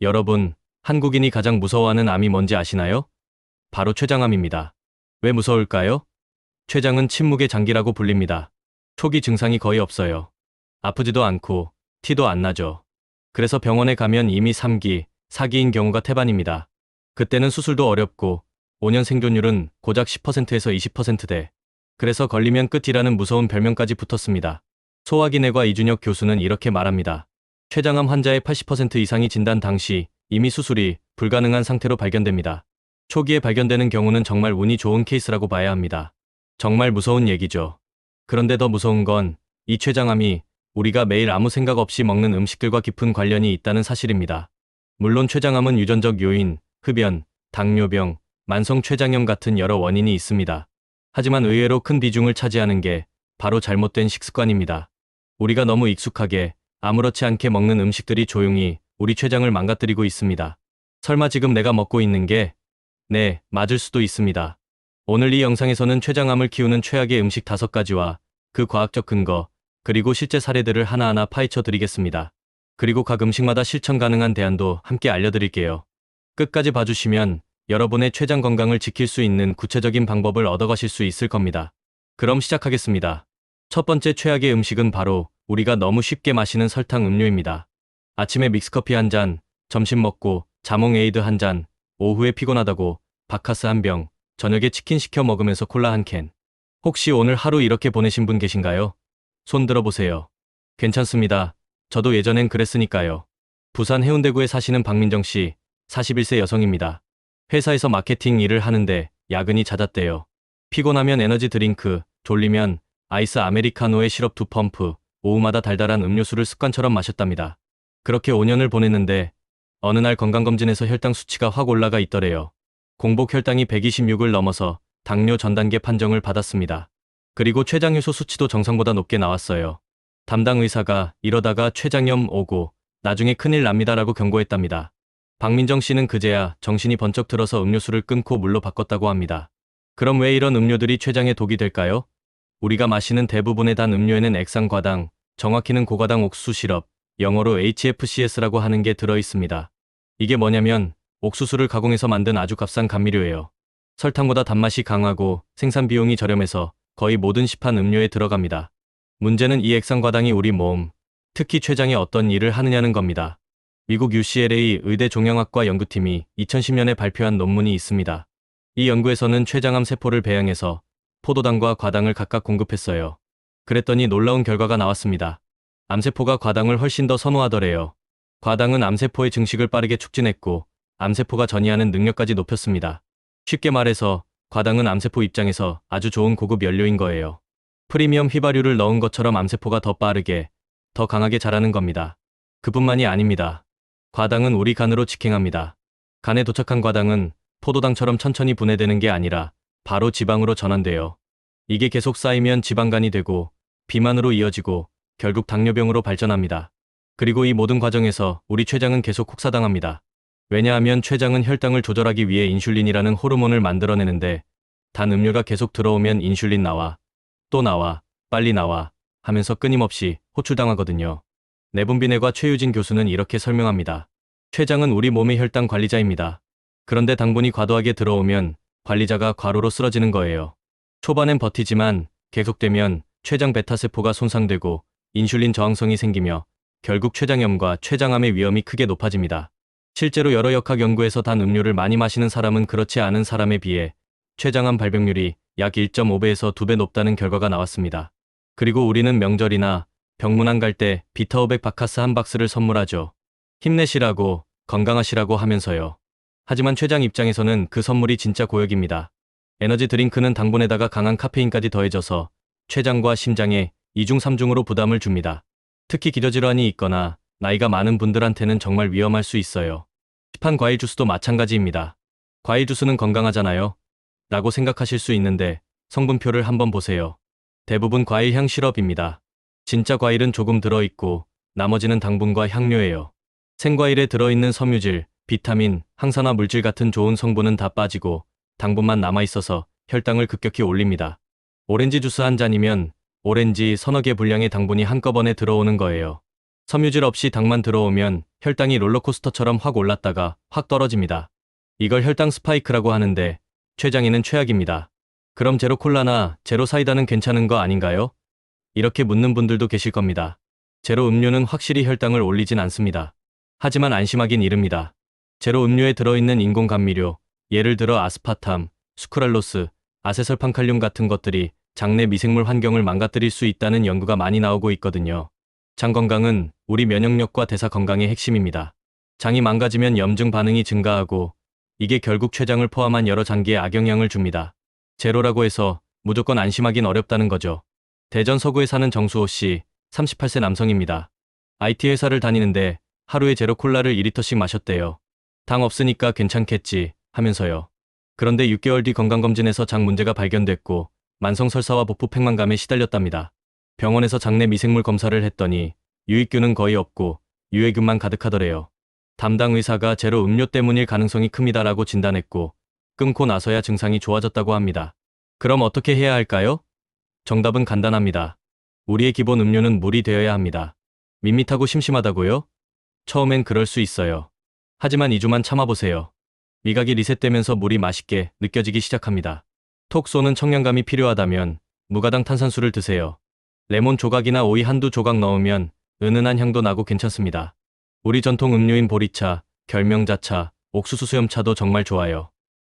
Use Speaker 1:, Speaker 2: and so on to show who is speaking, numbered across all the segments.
Speaker 1: 여러분, 한국인이 가장 무서워하는 암이 뭔지 아시나요? 바로 췌장암입니다. 왜 무서울까요? 췌장은 침묵의 장기라고 불립니다. 초기 증상이 거의 없어요. 아프지도 않고 티도 안 나죠. 그래서 병원에 가면 이미 3기, 4기인 경우가 태반입니다. 그때는 수술도 어렵고 5년 생존율은 고작 10%에서 20%대. 그래서 걸리면 끝이라는 무서운 별명까지 붙었습니다. 소화기내과 이준혁 교수는 이렇게 말합니다. 췌장암 환자의 80% 이상이 진단 당시 이미 수술이 불가능한 상태로 발견됩니다. 초기에 발견되는 경우는 정말 운이 좋은 케이스라고 봐야 합니다. 정말 무서운 얘기죠. 그런데 더 무서운 건 이 췌장암이 우리가 매일 아무 생각 없이 먹는 음식들과 깊은 관련이 있다는 사실입니다. 물론 췌장암은 유전적 요인, 흡연, 당뇨병, 만성 췌장염 같은 여러 원인이 있습니다. 하지만 의외로 큰 비중을 차지하는 게 바로 잘못된 식습관입니다. 우리가 너무 익숙하게 아무렇지 않게 먹는 음식들이 조용히 우리 췌장을 망가뜨리고 있습니다. 설마 지금 내가 먹고 있는 게? 네, 맞을 수도 있습니다. 오늘 이 영상에서는 췌장암을 키우는 최악의 음식 5가지와 그 과학적 근거, 그리고 실제 사례들을 하나하나 파헤쳐 드리겠습니다. 그리고 각 음식마다 실천 가능한 대안도 함께 알려드릴게요. 끝까지 봐주시면 여러분의 췌장 건강을 지킬 수 있는 구체적인 방법을 얻어가실 수 있을 겁니다. 그럼 시작하겠습니다. 첫 번째 최악의 음식은 바로 우리가 너무 쉽게 마시는 설탕 음료입니다. 아침에 믹스커피 한 잔, 점심 먹고 자몽 에이드 한 잔, 오후에 피곤하다고 바카스 한 병, 저녁에 치킨 시켜 먹으면서 콜라 한 캔. 혹시 오늘 하루 이렇게 보내신 분 계신가요? 손 들어보세요. 괜찮습니다. 저도 예전엔 그랬으니까요. 부산 해운대구에 사시는 박민정 씨, 41세 여성입니다. 회사에서 마케팅 일을 하는데 야근이 잦았대요. 피곤하면 에너지 드링크, 졸리면 아이스 아메리카노에 시럽 2펌프, 오후마다 달달한 음료수를 습관처럼 마셨답니다. 그렇게 5년을 보냈는데 어느 날 건강검진에서 혈당 수치가 확 올라가 있더래요. 공복 혈당이 126을 넘어서 당뇨 전 단계 판정을 받았습니다. 그리고 췌장효소 수치도 정상보다 높게 나왔어요. 담당 의사가 이러다가 췌장염 오고 나중에 큰일 납니다라고 경고했답니다. 박민정 씨는 그제야 정신이 번쩍 들어서 음료수를 끊고 물로 바꿨다고 합니다. 그럼 왜 이런 음료들이 췌장에 독이 될까요? 우리가 마시는 대부분의 단 음료에는 액상과당, 정확히는 고과당 옥수수 시럽, 영어로 HFCS라고 하는 게 들어있습니다. 이게 뭐냐면 옥수수를 가공해서 만든 아주 값싼 감미료예요. 설탕보다 단맛이 강하고 생산 비용이 저렴해서 거의 모든 시판 음료에 들어갑니다. 문제는 이 액상과당이 우리 몸, 특히 췌장에 어떤 일을 하느냐는 겁니다. 미국 UCLA 의대 종양학과 연구팀이 2010년에 발표한 논문이 있습니다. 이 연구에서는 췌장암 세포를 배양해서 포도당과 과당을 각각 공급했어요. 그랬더니 놀라운 결과가 나왔습니다. 암세포가 과당을 훨씬 더 선호하더래요. 과당은 암세포의 증식을 빠르게 촉진했고 암세포가 전이하는 능력까지 높였습니다. 쉽게 말해서 과당은 암세포 입장에서 아주 좋은 고급 연료인 거예요. 프리미엄 휘발유를 넣은 것처럼 암세포가 더 빠르게, 더 강하게 자라는 겁니다. 그뿐만이 아닙니다. 과당은 우리 간으로 직행합니다. 간에 도착한 과당은 포도당처럼 천천히 분해되는 게 아니라 바로 지방으로 전환돼요. 이게 계속 쌓이면 지방간이 되고 비만으로 이어지고 결국 당뇨병으로 발전합니다. 그리고 이 모든 과정에서 우리 췌장은 계속 혹사당합니다. 왜냐하면 췌장은 혈당을 조절하기 위해 인슐린이라는 호르몬을 만들어내는데 단 음료가 계속 들어오면 인슐린 나와, 또 나와, 빨리 나와 하면서 끊임없이 호출당하거든요. 내분비내과 최유진 교수는 이렇게 설명합니다. 췌장은 우리 몸의 혈당 관리자입니다. 그런데 당분이 과도하게 들어오면 관리자가 과로로 쓰러지는 거예요. 초반엔 버티지만 계속되면 췌장 베타세포가 손상되고 인슐린 저항성이 생기며 결국 췌장염과 췌장암의 위험이 크게 높아집니다. 실제로 여러 역학 연구에서 단 음료를 많이 마시는 사람은 그렇지 않은 사람에 비해 췌장암 발병률이 약 1.5배에서 2배 높다는 결과가 나왔습니다. 그리고 우리는 명절이나 병문안 갈 때 비타오백 바카스 한 박스를 선물하죠. 힘내시라고, 건강하시라고 하면서요. 하지만 췌장 입장에서는 그 선물이 진짜 고역입니다. 에너지 드링크는 당분에다가 강한 카페인까지 더해져서 췌장과 심장에 2중 3중으로 부담을 줍니다. 특히 기저질환이 있거나 나이가 많은 분들한테는 정말 위험할 수 있어요. 시판 과일 주스도 마찬가지입니다. 과일 주스는 건강하잖아요? 라고 생각하실 수 있는데 성분표를 한번 보세요. 대부분 과일향 시럽입니다. 진짜 과일은 조금 들어있고 나머지는 당분과 향료예요. 생과일에 들어있는 섬유질, 비타민, 항산화 물질 같은 좋은 성분은 다 빠지고 당분만 남아있어서 혈당을 급격히 올립니다. 오렌지 주스 한 잔이면 오렌지 서너 개 분량의 당분이 한꺼번에 들어오는 거예요. 섬유질 없이 당만 들어오면 혈당이 롤러코스터처럼 확 올랐다가 확 떨어집니다. 이걸 혈당 스파이크라고 하는데 췌장에는 최악입니다. 그럼 제로 콜라나 제로 사이다는 괜찮은 거 아닌가요? 이렇게 묻는 분들도 계실 겁니다. 제로 음료는 확실히 혈당을 올리진 않습니다. 하지만 안심하긴 이릅니다. 제로 음료에 들어있는 인공 감미료, 예를 들어 아스파탐, 수크랄로스, 아세설판칼륨 같은 것들이 장내 미생물 환경을 망가뜨릴 수 있다는 연구가 많이 나오고 있거든요. 장 건강은 우리 면역력과 대사 건강의 핵심입니다. 장이 망가지면 염증 반응이 증가하고 이게 결국 췌장을 포함한 여러 장기에 악영향을 줍니다. 제로라고 해서 무조건 안심하긴 어렵다는 거죠. 대전 서구에 사는 정수호 씨, 38세 남성입니다. IT 회사를 다니는데 하루에 제로 콜라를 2리터씩 마셨대요. 당 없으니까 괜찮겠지 하면서요. 그런데 6개월 뒤 건강검진에서 장 문제가 발견됐고 만성 설사와 복부 팽만감에 시달렸답니다. 병원에서 장내 미생물 검사를 했더니 유익균은 거의 없고 유해균만 가득하더래요. 담당 의사가 제로 음료 때문일 가능성이 큽니다라고 진단했고 끊고 나서야 증상이 좋아졌다고 합니다. 그럼 어떻게 해야 할까요? 정답은 간단합니다. 우리의 기본 음료는 물이 되어야 합니다. 밋밋하고 심심하다고요? 처음엔 그럴 수 있어요. 하지만 2주만 참아보세요. 미각이 리셋되면서 물이 맛있게 느껴지기 시작합니다. 톡 쏘는 청량감이 필요하다면 무가당 탄산수를 드세요. 레몬 조각이나 오이 한두 조각 넣으면 은은한 향도 나고 괜찮습니다. 우리 전통 음료인 보리차, 결명자차, 옥수수 수염차도 정말 좋아요.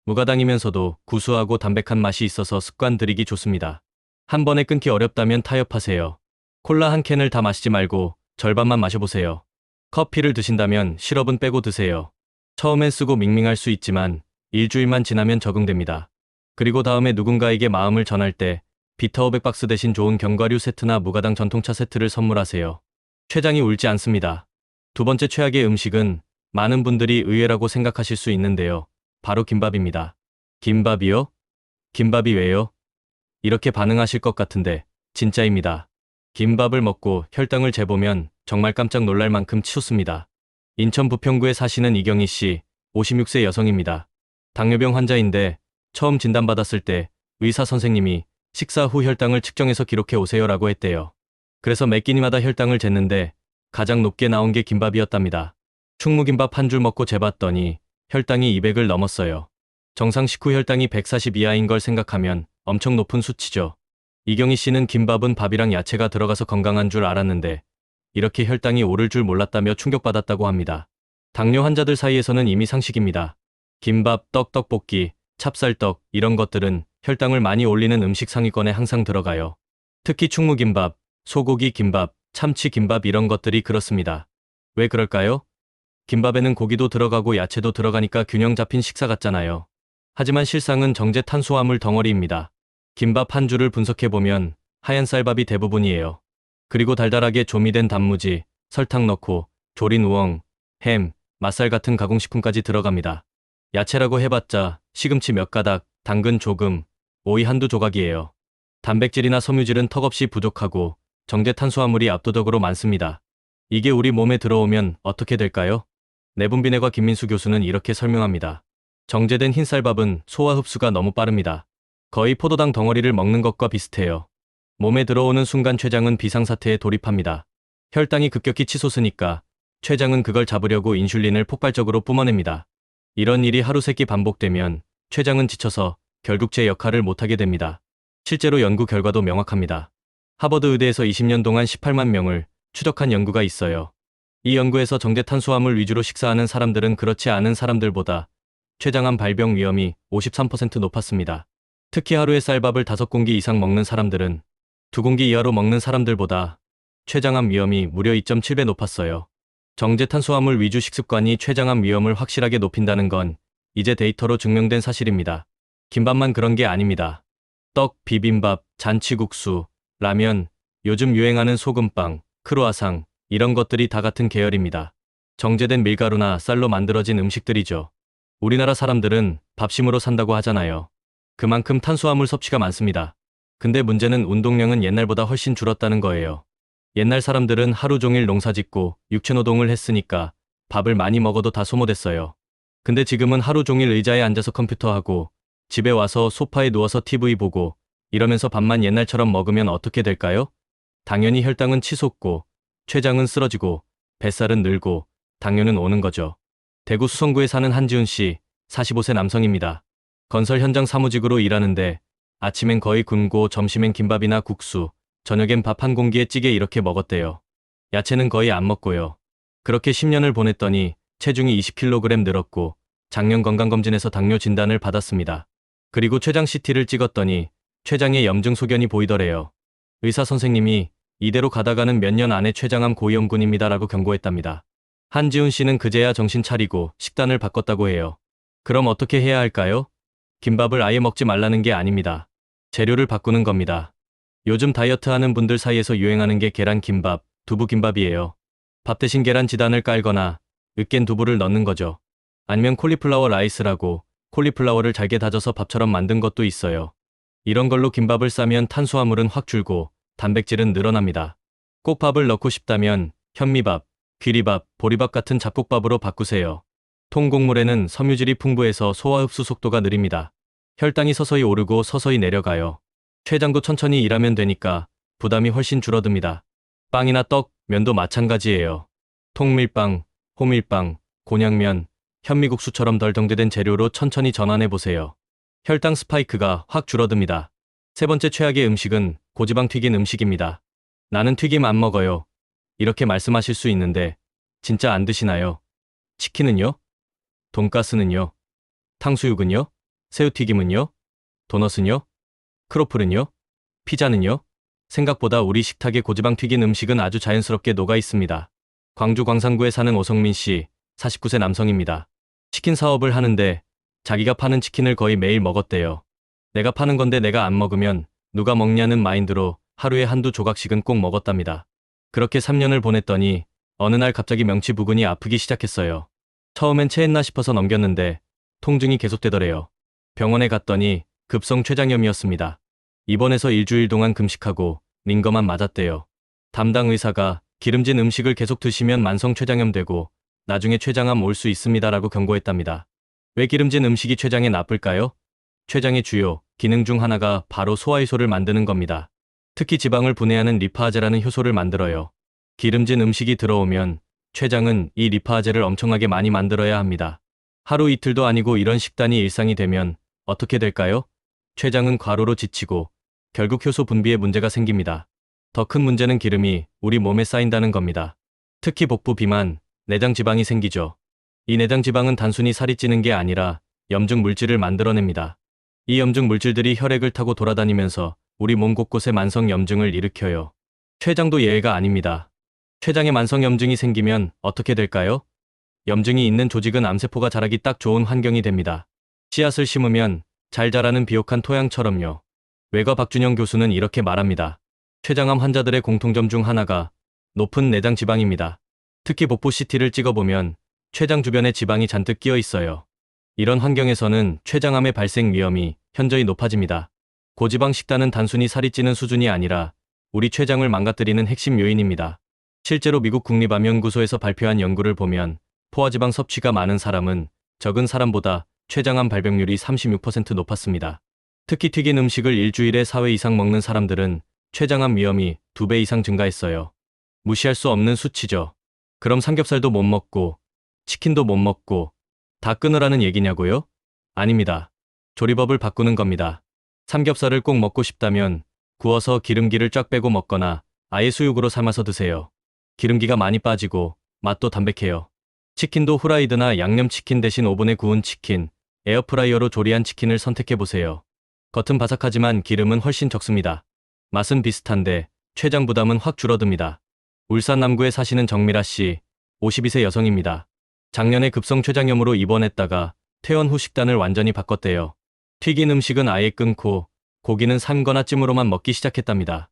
Speaker 1: 무가당이면서도 구수하고 담백한 맛이 있어서 습관 들이기 좋습니다. 한 번에 끊기 어렵다면 타협하세요. 콜라 한 캔을 다 마시지 말고 절반만 마셔보세요. 커피를 드신다면 시럽은 빼고 드세요. 처음엔 쓰고 밍밍할 수 있지만 일주일만 지나면 적응됩니다. 그리고 다음에 누군가에게 마음을 전할 때 비타오백 박스 대신 좋은 견과류 세트나 무가당 전통차 세트를 선물하세요. 췌장이 울지 않습니다. 두 번째 최악의 음식은 많은 분들이 의외라고 생각하실 수 있는데요. 바로 김밥입니다. 김밥이요? 김밥이 왜요? 이렇게 반응하실 것 같은데 진짜입니다. 김밥을 먹고 혈당을 재보면 정말 깜짝 놀랄 만큼 치솟습니다. 인천 부평구에 사시는 이경희 씨, 56세 여성입니다. 당뇨병 환자인데 처음 진단받았을 때 의사 선생님이 식사 후 혈당을 측정해서 기록해 오세요라고 했대요. 그래서 매 끼니마다 혈당을 쟀는데 가장 높게 나온 게 김밥이었답니다. 충무김밥 한 줄 먹고 재봤더니 혈당이 200을 넘었어요. 정상 식후 혈당이 140 이하인 걸 생각하면 엄청 높은 수치죠. 이경희 씨는 김밥은 밥이랑 야채가 들어가서 건강한 줄 알았는데 이렇게 혈당이 오를 줄 몰랐다며 충격받았다고 합니다. 당뇨 환자들 사이에서는 이미 상식입니다. 김밥, 떡볶이, 찹쌀떡 이런 것들은 혈당을 많이 올리는 음식 상위권에 항상 들어가요. 특히 충무김밥, 소고기 김밥, 참치김밥 이런 것들이 그렇습니다. 왜 그럴까요? 김밥에는 고기도 들어가고 야채도 들어가니까 균형 잡힌 식사 같잖아요. 하지만 실상은 정제 탄수화물 덩어리입니다. 김밥 한 줄을 분석해보면 하얀 쌀밥이 대부분이에요. 그리고 달달하게 조미된 단무지, 설탕 넣고 조린 우엉, 햄, 맛살 같은 가공식품까지 들어갑니다. 야채라고 해봤자 시금치 몇 가닥, 당근 조금, 오이 한두 조각이에요. 단백질이나 섬유질은 턱없이 부족하고 정제 탄수화물이 압도적으로 많습니다. 이게 우리 몸에 들어오면 어떻게 될까요? 내분비내과 김민수 교수는 이렇게 설명합니다. 정제된 흰쌀밥은 소화 흡수가 너무 빠릅니다. 거의 포도당 덩어리를 먹는 것과 비슷해요. 몸에 들어오는 순간 췌장은 비상사태에 돌입합니다. 혈당이 급격히 치솟으니까 췌장은 그걸 잡으려고 인슐린을 폭발적으로 뿜어냅니다. 이런 일이 하루 세끼 반복되면 췌장은 지쳐서 결국 제 역할을 못하게 됩니다. 실제로 연구 결과도 명확합니다. 하버드 의대에서 20년 동안 18만 명을 추적한 연구가 있어요. 이 연구에서 정제 탄수화물 위주로 식사하는 사람들은 그렇지 않은 사람들보다 췌장암 발병 위험이 53% 높았습니다. 특히 하루에 쌀밥을 5공기 이상 먹는 사람들은 2공기 이하로 먹는 사람들보다 췌장암 위험이 무려 2.7배 높았어요. 정제 탄수화물 위주 식습관이 췌장암 위험을 확실하게 높인다는 건 이제 데이터로 증명된 사실입니다. 김밥만 그런 게 아닙니다. 떡, 비빔밥, 잔치국수, 라면, 요즘 유행하는 소금빵, 크루아상 이런 것들이 다 같은 계열입니다. 정제된 밀가루나 쌀로 만들어진 음식들이죠. 우리나라 사람들은 밥심으로 산다고 하잖아요. 그만큼 탄수화물 섭취가 많습니다. 근데 문제는 운동량은 옛날보다 훨씬 줄었다는 거예요. 옛날 사람들은 하루 종일 농사짓고 육체노동을 했으니까 밥을 많이 먹어도 다 소모됐어요. 근데 지금은 하루 종일 의자에 앉아서 컴퓨터하고 집에 와서 소파에 누워서 TV 보고 이러면서 밥만 옛날처럼 먹으면 어떻게 될까요? 당연히 혈당은 치솟고 췌장은 쓰러지고 뱃살은 늘고 당뇨는 오는 거죠. 대구 수성구에 사는 한지훈 씨, 45세 남성입니다. 건설 현장 사무직으로 일하는데 아침엔 거의 굶고 점심엔 김밥이나 국수, 저녁엔 밥 한 공기에 찌개 이렇게 먹었대요. 야채는 거의 안 먹고요. 그렇게 10년을 보냈더니 체중이 20kg 늘었고 작년 건강검진에서 당뇨 진단을 받았습니다. 그리고 췌장 CT를 찍었더니 췌장에 염증 소견이 보이더래요. 의사 선생님이 이대로 가다가는 몇 년 안에 췌장암 고위험군입니다라고 경고했답니다. 한지훈 씨는 그제야 정신 차리고 식단을 바꿨다고 해요. 그럼 어떻게 해야 할까요? 김밥을 아예 먹지 말라는 게 아닙니다. 재료를 바꾸는 겁니다. 요즘 다이어트 하는 분들 사이에서 유행하는 게 계란김밥, 두부김밥이에요. 밥 대신 계란 지단을 깔거나 으깬 두부를 넣는 거죠. 아니면 콜리플라워 라이스라고 콜리플라워를 잘게 다져서 밥처럼 만든 것도 있어요. 이런 걸로 김밥을 싸면 탄수화물은 확 줄고 단백질은 늘어납니다. 꼭 밥을 넣고 싶다면 현미밥, 귀리밥, 보리밥 같은 잡곡밥으로 바꾸세요. 통곡물에는 섬유질이 풍부해서 소화 흡수 속도가 느립니다. 혈당이 서서히 오르고 서서히 내려가요. 췌장도 천천히 일하면 되니까 부담이 훨씬 줄어듭니다. 빵이나 떡, 면도 마찬가지예요. 통밀빵, 호밀빵, 곤약면, 현미국수처럼 덜 정제된 재료로 천천히 전환해보세요. 혈당 스파이크가 확 줄어듭니다. 세 번째 최악의 음식은 고지방 튀긴 음식입니다. 나는 튀김 안 먹어요. 이렇게 말씀하실 수 있는데 진짜 안 드시나요? 치킨은요? 돈가스는요? 탕수육은요? 새우튀김은요? 도넛은요? 크로플은요? 피자는요? 생각보다 우리 식탁에 고지방 튀긴 음식은 아주 자연스럽게 녹아 있습니다. 광주 광산구에 사는 오성민 씨, 49세 남성입니다. 치킨 사업을 하는데 자기가 파는 치킨을 거의 매일 먹었대요. 내가 파는 건데 내가 안 먹으면 누가 먹냐는 마인드로 하루에 한두 조각씩은 꼭 먹었답니다. 그렇게 3년을 보냈더니 어느 날 갑자기 명치 부근이 아프기 시작했어요. 처음엔 체했나 싶어서 넘겼는데 통증이 계속되더래요. 병원에 갔더니 급성 췌장염이었습니다. 입원해서 일주일 동안 금식하고 링거만 맞았대요. 담당 의사가 기름진 음식을 계속 드시면 만성 췌장염 되고 나중에 췌장암 올 수 있습니다라고 경고했답니다. 왜 기름진 음식이 췌장에 나쁠까요? 췌장의 주요 기능 중 하나가 바로 소화효소를 만드는 겁니다. 특히 지방을 분해하는 리파아제라는 효소를 만들어요. 기름진 음식이 들어오면 췌장은 이 리파아제를 엄청나게 많이 만들어야 합니다. 하루 이틀도 아니고 이런 식단이 일상이 되면 어떻게 될까요? 췌장은 과로로 지치고 결국 효소 분비에 문제가 생깁니다. 더 큰 문제는 기름이 우리 몸에 쌓인다는 겁니다. 특히 복부 비만, 내장 지방이 생기죠. 이 내장 지방은 단순히 살이 찌는 게 아니라 염증 물질을 만들어냅니다. 이 염증 물질들이 혈액을 타고 돌아다니면서 우리 몸 곳곳에 만성 염증을 일으켜요. 췌장도 예외가 아닙니다. 췌장에 만성 염증이 생기면 어떻게 될까요? 염증이 있는 조직은 암세포가 자라기 딱 좋은 환경이 됩니다. 씨앗을 심으면 잘 자라는 비옥한 토양처럼요. 외과 박준영 교수는 이렇게 말합니다. 췌장암 환자들의 공통점 중 하나가 높은 내장 지방입니다. 특히 복부 CT를 찍어보면 췌장 주변에 지방이 잔뜩 끼어 있어요. 이런 환경에서는 췌장암의 발생 위험이 현저히 높아집니다. 고지방 식단은 단순히 살이 찌는 수준이 아니라 우리 췌장을 망가뜨리는 핵심 요인입니다. 실제로 미국 국립암연구소에서 발표한 연구를 보면 포화지방 섭취가 많은 사람은 적은 사람보다 췌장암 발병률이 36% 높았습니다. 특히 튀긴 음식을 일주일에 4회 이상 먹는 사람들은 췌장암 위험이 2배 이상 증가했어요. 무시할 수 없는 수치죠. 그럼 삼겹살도 못 먹고 치킨도 못 먹고 다 끊으라는 얘기냐고요? 아닙니다. 조리법을 바꾸는 겁니다. 삼겹살을 꼭 먹고 싶다면 구워서 기름기를 쫙 빼고 먹거나 아예 수육으로 삶아서 드세요. 기름기가 많이 빠지고 맛도 담백해요. 치킨도 후라이드나 양념치킨 대신 오븐에 구운 치킨, 에어프라이어로 조리한 치킨을 선택해보세요. 겉은 바삭하지만 기름은 훨씬 적습니다. 맛은 비슷한데 췌장 부담은 확 줄어듭니다. 울산 남구에 사시는 정미라 씨, 52세 여성입니다. 작년에 급성 췌장염으로 입원했다가 퇴원 후 식단을 완전히 바꿨대요. 튀긴 음식은 아예 끊고 고기는 삶거나 찜으로만 먹기 시작했답니다.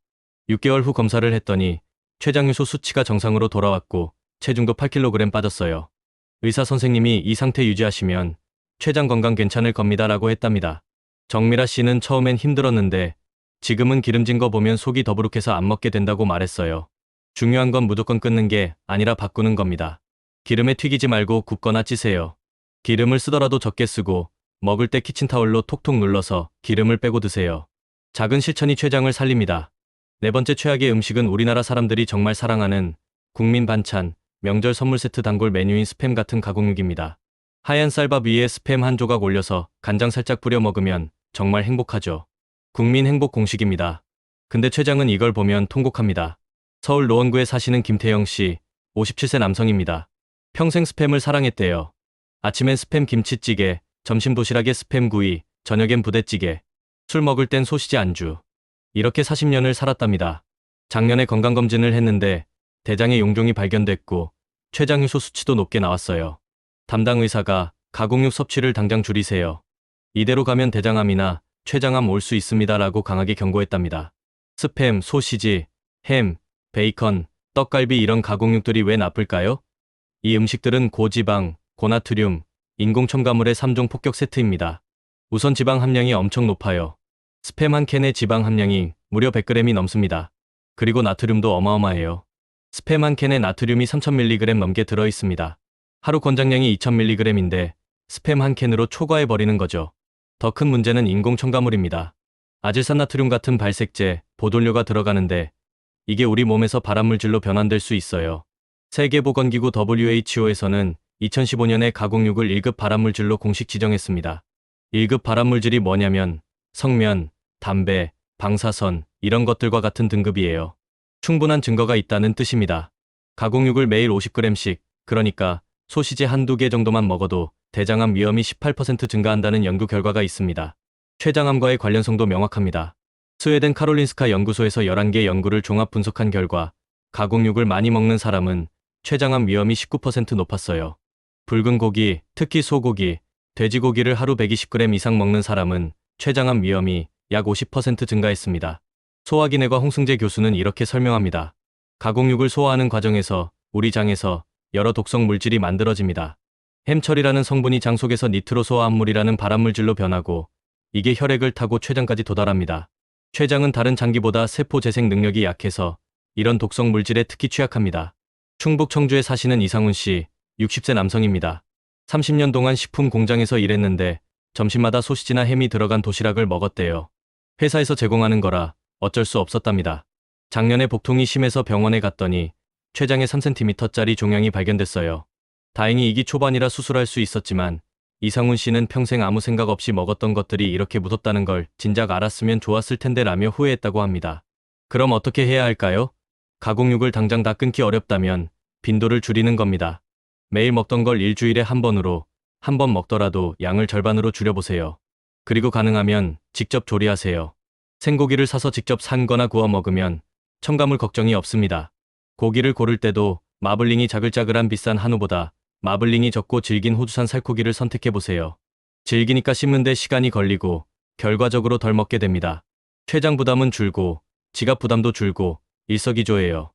Speaker 1: 6개월 후 검사를 했더니 췌장효소 수치가 정상으로 돌아왔고 체중도 8kg 빠졌어요. 의사 선생님이 이 상태 유지하시면 췌장 건강 괜찮을 겁니다라고 했답니다. 정미라 씨는 처음엔 힘들었는데 지금은 기름진 거 보면 속이 더부룩해서 안 먹게 된다고 말했어요. 중요한 건 무조건 끊는 게 아니라 바꾸는 겁니다. 기름에 튀기지 말고 굽거나 찌세요. 기름을 쓰더라도 적게 쓰고 먹을 때 키친타올로 톡톡 눌러서 기름을 빼고 드세요. 작은 실천이 췌장을 살립니다. 네 번째 최악의 음식은 우리나라 사람들이 정말 사랑하는 국민 반찬, 명절 선물 세트 단골 메뉴인 스팸 같은 가공육입니다. 하얀 쌀밥 위에 스팸 한 조각 올려서 간장 살짝 뿌려 먹으면 정말 행복하죠. 국민 행복 공식입니다. 근데 최장은 이걸 보면 통곡합니다. 서울 노원구에 사시는 김태영 씨, 57세 남성입니다. 평생 스팸을 사랑했대요. 아침엔 스팸 김치찌개, 점심 도시락에 스팸 구이, 저녁엔 부대찌개, 술 먹을 땐 소시지 안주. 이렇게 40년을 살았답니다. 작년에 건강검진을 했는데 대장에 용종이 발견됐고 췌장효소 수치도 높게 나왔어요. 담당 의사가 가공육 섭취를 당장 줄이세요. 이대로 가면 대장암이나 췌장암 올 수 있습니다라고 강하게 경고했답니다. 스팸, 소시지, 햄, 베이컨, 떡갈비 이런 가공육들이 왜 나쁠까요? 이 음식들은 고지방, 고나트륨, 인공첨가물의 3종 폭격 세트입니다. 우선 지방 함량이 엄청 높아요. 스팸 한 캔의 지방 함량이 무려 100g이 넘습니다. 그리고 나트륨도 어마어마해요. 스팸 한 캔에 나트륨이 3000mg 넘게 들어있습니다. 하루 권장량이 2000mg인데 스팸 한 캔으로 초과해버리는 거죠. 더 큰 문제는 인공첨가물입니다. 아질산나트륨 같은 발색제, 보존료가 들어가는데 이게 우리 몸에서 발암물질로 변환될 수 있어요. 세계보건기구 WHO에서는 2015년에 가공육을 1급 발암물질로 공식 지정했습니다. 1급 발암물질이 뭐냐면 석면, 담배, 방사선 이런 것들과 같은 등급이에요. 충분한 증거가 있다는 뜻입니다. 가공육을 매일 50g씩, 그러니까 소시지 한두 개 정도만 먹어도 대장암 위험이 18% 증가한다는 연구 결과가 있습니다. 췌장암과의 관련성도 명확합니다. 스웨덴 카롤린스카 연구소에서 11개 연구를 종합 분석한 결과 가공육을 많이 먹는 사람은 췌장암 위험이 19% 높았어요. 붉은 고기, 특히 소고기, 돼지고기를 하루 120g 이상 먹는 사람은 췌장암 위험이 약 50% 증가했습니다. 소화기내과 홍승재 교수는 이렇게 설명합니다. 가공육을 소화하는 과정에서 우리 장에서 여러 독성 물질이 만들어집니다. 햄철이라는 성분이 장 속에서 니트로소화합물이라는 발암물질로 변하고 이게 혈액을 타고 췌장까지 도달합니다. 췌장은 다른 장기보다 세포 재생 능력이 약해서 이런 독성 물질에 특히 취약합니다. 충북 청주에 사시는 이상훈 씨, 60세 남성입니다. 30년 동안 식품 공장에서 일했는데 점심마다 소시지나 햄이 들어간 도시락을 먹었대요. 회사에서 제공하는 거라 어쩔 수 없었답니다. 작년에 복통이 심해서 병원에 갔더니 췌장에 3cm짜리 종양이 발견됐어요. 다행히 이기 초반이라 수술할 수 있었지만 이상훈 씨는 평생 아무 생각 없이 먹었던 것들이 이렇게 무섭다는 걸 진작 알았으면 좋았을 텐데 라며 후회했다고 합니다. 그럼 어떻게 해야 할까요? 가공육을 당장 다 끊기 어렵다면 빈도를 줄이는 겁니다. 매일 먹던 걸 일주일에 한 번으로, 한 번 먹더라도 양을 절반으로 줄여보세요. 그리고 가능하면 직접 조리하세요. 생고기를 사서 직접 삶거나 구워 먹으면 첨가물 걱정이 없습니다. 고기를 고를 때도 마블링이 자글자글한 비싼 한우보다 마블링이 적고 질긴 호주산 살코기를 선택해보세요. 질기니까 씹는데 시간이 걸리고 결과적으로 덜 먹게 됩니다. 췌장 부담은 줄고 지갑 부담도 줄고 일석이조예요.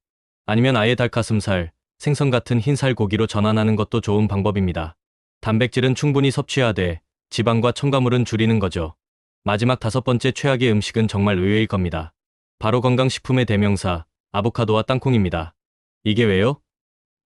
Speaker 1: 아니면 아예 닭가슴살, 생선 같은 흰살 고기로 전환하는 것도 좋은 방법입니다. 단백질은 충분히 섭취하되 지방과 첨가물은 줄이는 거죠. 마지막 5번째 최악의 음식은 정말 의외일 겁니다. 바로 건강식품의 대명사, 아보카도와 땅콩입니다. 이게 왜요?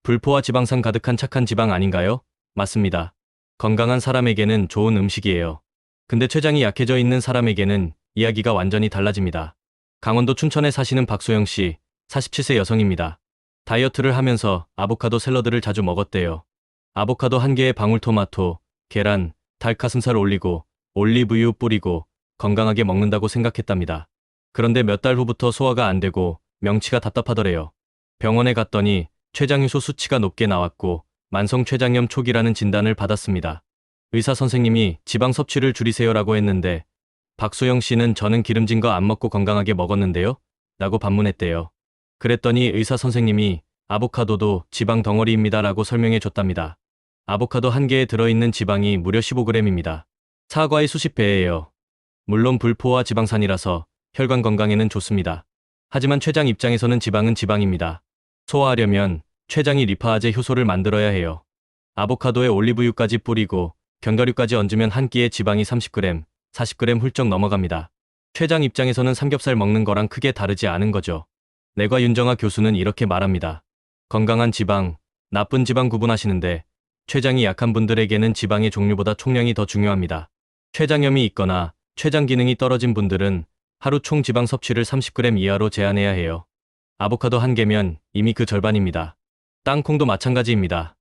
Speaker 1: 불포화 지방산 가득한 착한 지방 아닌가요? 맞습니다. 건강한 사람에게는 좋은 음식이에요. 근데 췌장이 약해져 있는 사람에게는 이야기가 완전히 달라집니다. 강원도 춘천에 사시는 박소영 씨, 47세 여성입니다. 다이어트를 하면서 아보카도 샐러드를 자주 먹었대요. 아보카도 한 개에 방울토마토, 계란, 닭가슴살 올리고 올리브유 뿌리고 건강하게 먹는다고 생각했답니다. 그런데 몇 달 후부터 소화가 안 되고 명치가 답답하더래요. 병원에 갔더니 췌장효소 수치가 높게 나왔고 만성 췌장염 초기라는 진단을 받았습니다. 의사 선생님이 지방 섭취를 줄이세요라고 했는데 박소영 씨는 저는 기름진 거 안 먹고 건강하게 먹었는데요? 라고 반문했대요. 그랬더니 의사 선생님이 아보카도도 지방 덩어리입니다 라고 설명해 줬답니다. 아보카도 한 개에 들어있는 지방이 무려 15g입니다. 사과의 수십 배예요. 물론 불포화 지방산이라서 혈관 건강에는 좋습니다. 하지만 췌장 입장에서는 지방은 지방입니다. 소화하려면 췌장이 리파아제 효소를 만들어야 해요. 아보카도에 올리브유까지 뿌리고 견과류까지 얹으면 한 끼에 지방이 30g, 40g 훌쩍 넘어갑니다. 췌장 입장에서는 삼겹살 먹는 거랑 크게 다르지 않은 거죠. 내과 윤정아 교수는 이렇게 말합니다. 건강한 지방, 나쁜 지방 구분하시는데 췌장이 약한 분들에게는 지방의 종류보다 총량이 더 중요합니다. 췌장염이 있거나 췌장 기능이 떨어진 분들은 하루 총 지방 섭취를 30g 이하로 제한해야 해요. 아보카도 한 개면 이미 그 절반입니다. 땅콩도 마찬가지입니다.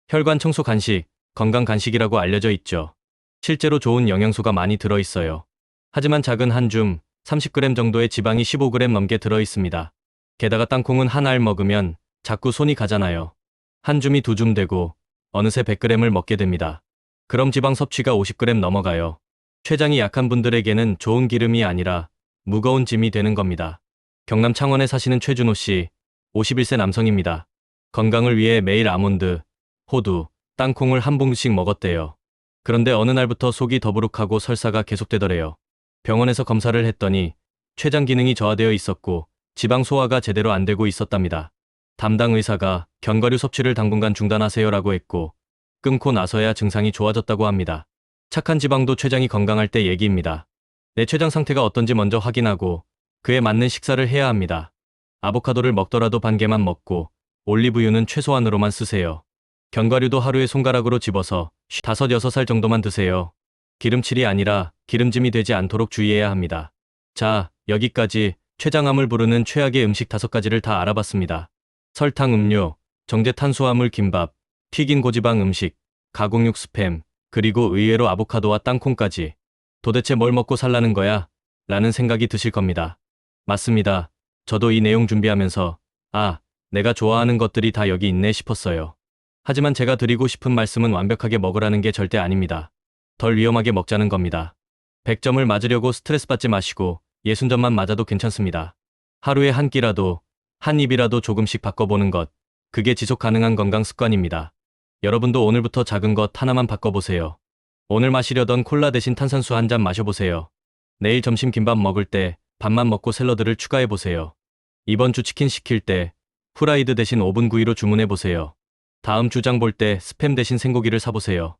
Speaker 1: 혈관 청소 간식, 건강 간식이라고 알려져 있죠. 실제로 좋은 영양소가 많이 들어있어요. 하지만 작은 한 줌, 30g 정도의 지방이 15g 넘게 들어있습니다. 게다가 땅콩은 한 알 먹으면 자꾸 손이 가잖아요. 한 줌이 두 줌 되고 어느새 100g을 먹게 됩니다. 그럼 지방 섭취가 50g 넘어가요. 췌장이 약한 분들에게는 좋은 기름이 아니라 무거운 짐이 되는 겁니다. 경남 창원에 사시는 최준호 씨, 51세 남성입니다. 건강을 위해 매일 아몬드, 호두, 땅콩을 한 봉지씩 먹었대요. 그런데 어느 날부터 속이 더부룩하고 설사가 계속되더래요. 병원에서 검사를 했더니 췌장 기능이 저하되어 있었고 지방 소화가 제대로 안 되고 있었답니다. 담당 의사가 견과류 섭취를 당분간 중단하세요라고 했고 끊고 나서야 증상이 좋아졌다고 합니다. 착한 지방도 췌장이 건강할 때 얘기입니다. 내 췌장 상태가 어떤지 먼저 확인하고 그에 맞는 식사를 해야 합니다. 아보카도를 먹더라도 반 개만 먹고 올리브유는 최소한으로만 쓰세요. 견과류도 하루에 손가락으로 집어서 5, 6살 정도만 드세요. 기름칠이 아니라 기름짐이 되지 않도록 주의해야 합니다. 자, 여기까지 췌장암을 부르는 최악의 음식 5가지를 다 알아봤습니다. 설탕 음료, 정제 탄수화물 김밥, 튀긴 고지방 음식, 가공육 스팸, 그리고 의외로 아보카도와 땅콩까지. 도대체 뭘 먹고 살라는 거야? 라는 생각이 드실 겁니다. 맞습니다. 저도 이 내용 준비하면서 내가 좋아하는 것들이 다 여기 있네 싶었어요. 하지만 제가 드리고 싶은 말씀은 완벽하게 먹으라는 게 절대 아닙니다. 덜 위험하게 먹자는 겁니다. 100점을 맞으려고 스트레스 받지 마시고 60점만 맞아도 괜찮습니다. 하루에 한 끼라도, 한 입이라도 조금씩 바꿔보는 것, 그게 지속 가능한 건강 습관입니다. 여러분도 오늘부터 작은 것 하나만 바꿔보세요. 오늘 마시려던 콜라 대신 탄산수 한 잔 마셔보세요. 내일 점심 김밥 먹을 때 밥만 먹고 샐러드를 추가해보세요. 이번 주 치킨 시킬 때 후라이드 대신 오븐 구이로 주문해보세요. 다음 주 장 볼 때 스팸 대신 생고기를 사보세요.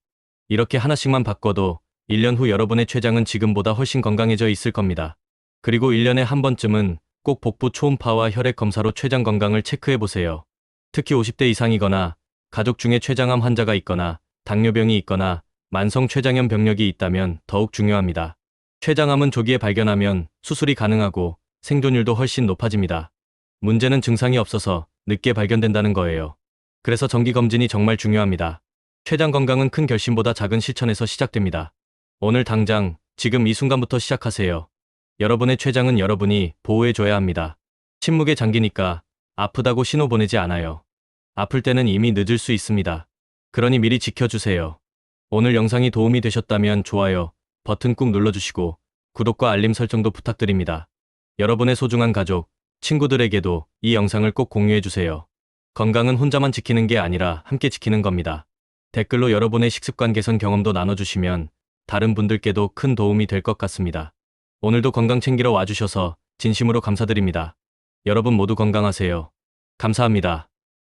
Speaker 1: 이렇게 하나씩만 바꿔도 1년 후 여러분의 췌장은 지금보다 훨씬 건강해져 있을 겁니다. 그리고 1년에 한 번쯤은 꼭 복부 초음파와 혈액 검사로 췌장 건강을 체크해보세요. 특히 50대 이상이거나 가족 중에 췌장암 환자가 있거나 당뇨병이 있거나 만성 췌장염 병력이 있다면 더욱 중요합니다. 췌장암은 조기에 발견하면 수술이 가능하고 생존율도 훨씬 높아집니다. 문제는 증상이 없어서 늦게 발견된다는 거예요. 그래서 정기검진이 정말 중요합니다. 췌장 건강은 큰 결심보다 작은 실천에서 시작됩니다. 오늘 당장, 지금 이 순간부터 시작하세요. 여러분의 췌장은 여러분이 보호해줘야 합니다. 침묵의 장기니까 아프다고 신호 보내지 않아요. 아플 때는 이미 늦을 수 있습니다. 그러니 미리 지켜주세요. 오늘 영상이 도움이 되셨다면 좋아요 버튼 꾹 눌러주시고 구독과 알림 설정도 부탁드립니다. 여러분의 소중한 가족, 친구들에게도 이 영상을 꼭 공유해주세요. 건강은 혼자만 지키는 게 아니라 함께 지키는 겁니다. 댓글로 여러분의 식습관 개선 경험도 나눠주시면 다른 분들께도 큰 도움이 될 것 같습니다. 오늘도 건강 챙기러 와주셔서 진심으로 감사드립니다. 여러분 모두 건강하세요. 감사합니다.